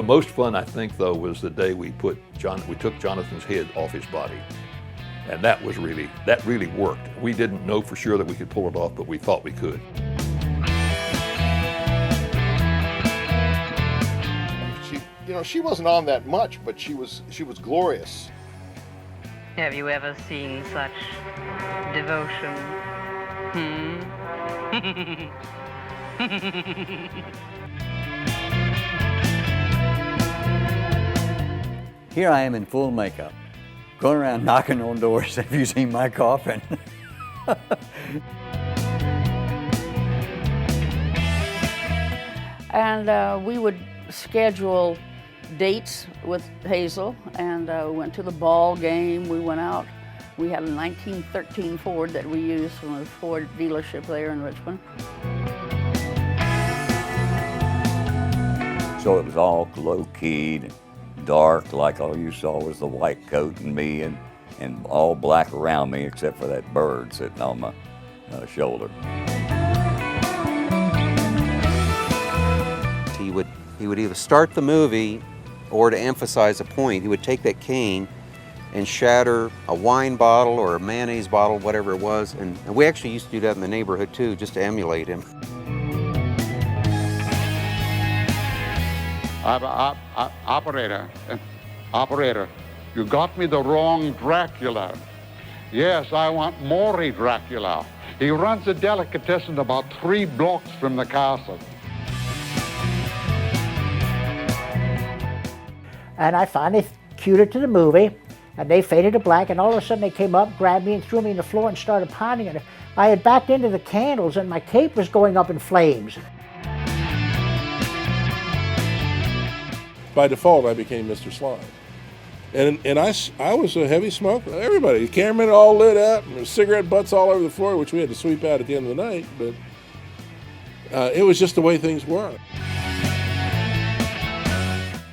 The most fun, I think, though, was the day we took Jonathan's head off his body. And that really worked. We didn't know for sure that we could pull it off, but we thought we could. She wasn't on that much, but she was glorious. Have you ever seen such devotion? Here I am in full makeup, going around knocking on doors. Have you seen my coffin? And we would schedule dates with Hazel, and we went to the ball game. We went out. We had a 1913 Ford that we used from the Ford dealership there in Richmond. So it was all low-keyed, dark, like all you saw was the white coat and me, and all black around me except for that bird sitting on my shoulder. He would either start the movie, or to emphasize a point, he would take that cane and shatter a wine bottle or a mayonnaise bottle, whatever it was. And we actually used to do that in the neighborhood too, just to emulate him. Operator, you got me the wrong Dracula. Yes, I want Maury Dracula. He runs a delicatessen about 3 blocks from the castle. And I finally cued it to the movie, and they faded to black, and all of a sudden they came up, grabbed me, and threw me on the floor and started pounding it. I had backed into the candles, and my cape was going up in flames. By default, I became Mr. Slime. And I was a heavy smoker. Everybody, the cameramen all lit up, and there was cigarette butts all over the floor, which we had to sweep out at the end of the night, but it was just the way things were.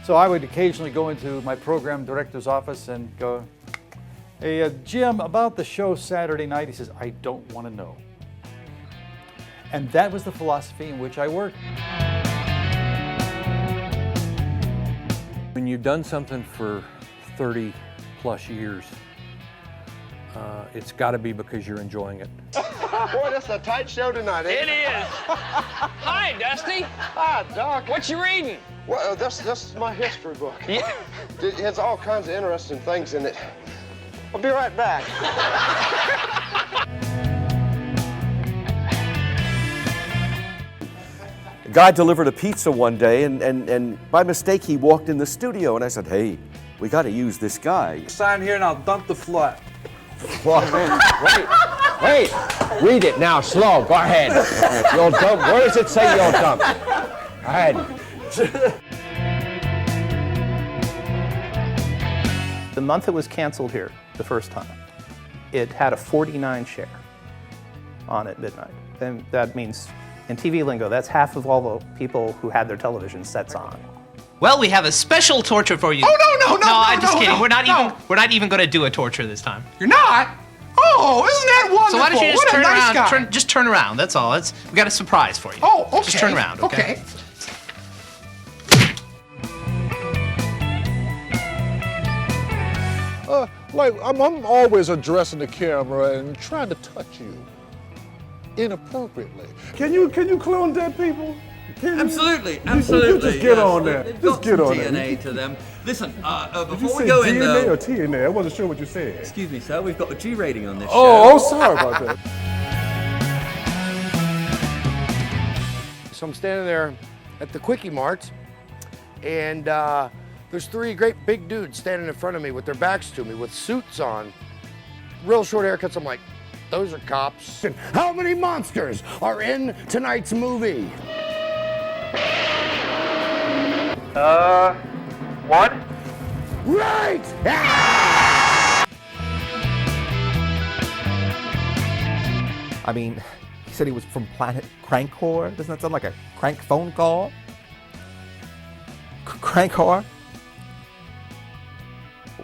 So I would occasionally go into my program director's office and go, "Hey, Jim, about the show Saturday night." He says, "I don't want to know." And that was the philosophy in which I worked. When you've done something for 30 plus years, it's got to be because you're enjoying it. Boy, that's a tight show tonight, ain't it? It is. Hi, Dusty. Hi, Doc. What you reading? Well, this is my history book. Yeah. It has all kinds of interesting things in it. I'll be right back. A guy delivered a pizza one day, and by mistake he walked in the studio, and I said, "Hey, we got to use this guy." Sign here and I'll dump the flat. Wait, read it now, slow, go ahead. You'll dump, where does it say you'll dump? Go ahead. The month it was canceled here the first time, it had a 49 share on at midnight. And that means, in TV lingo, that's half of all the people who had their television sets on. Well, we have a special torture for you. Oh, no, I'm just kidding. We're not even going to do a torture this time. You're not? Oh, isn't that wonderful? So why don't you just what turn a nice around? guy. Just turn around. That's all. We got a surprise for you. Oh, okay. Just turn around, okay? I'm always addressing the camera and trying to touch you inappropriately. Can you clone dead people? Absolutely. You just get on there. Just get on there. DNA to them. Listen, Did you before say we go in DNA though. or TNA? I wasn't sure what you said. Excuse me, sir. We've got a G rating on this show. Oh, sorry about that. So I'm standing there at the Quickie Mart, and there's 3 great big dudes standing in front of me with their backs to me with suits on, real short haircuts. I'm like, those are cops. How many monsters are in tonight's movie? 1. Right! I mean, he said he was from Planet Crankcore. Doesn't that sound like a crank phone call? Crankcore?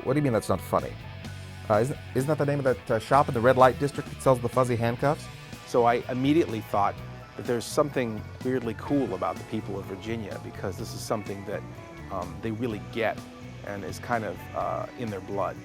What do you mean that's not funny? Isn't that the name of that shop in the red light district that sells the fuzzy handcuffs? So I immediately thought that there's something weirdly cool about the people of Virginia, because this is something that they really get and is kind of in their blood.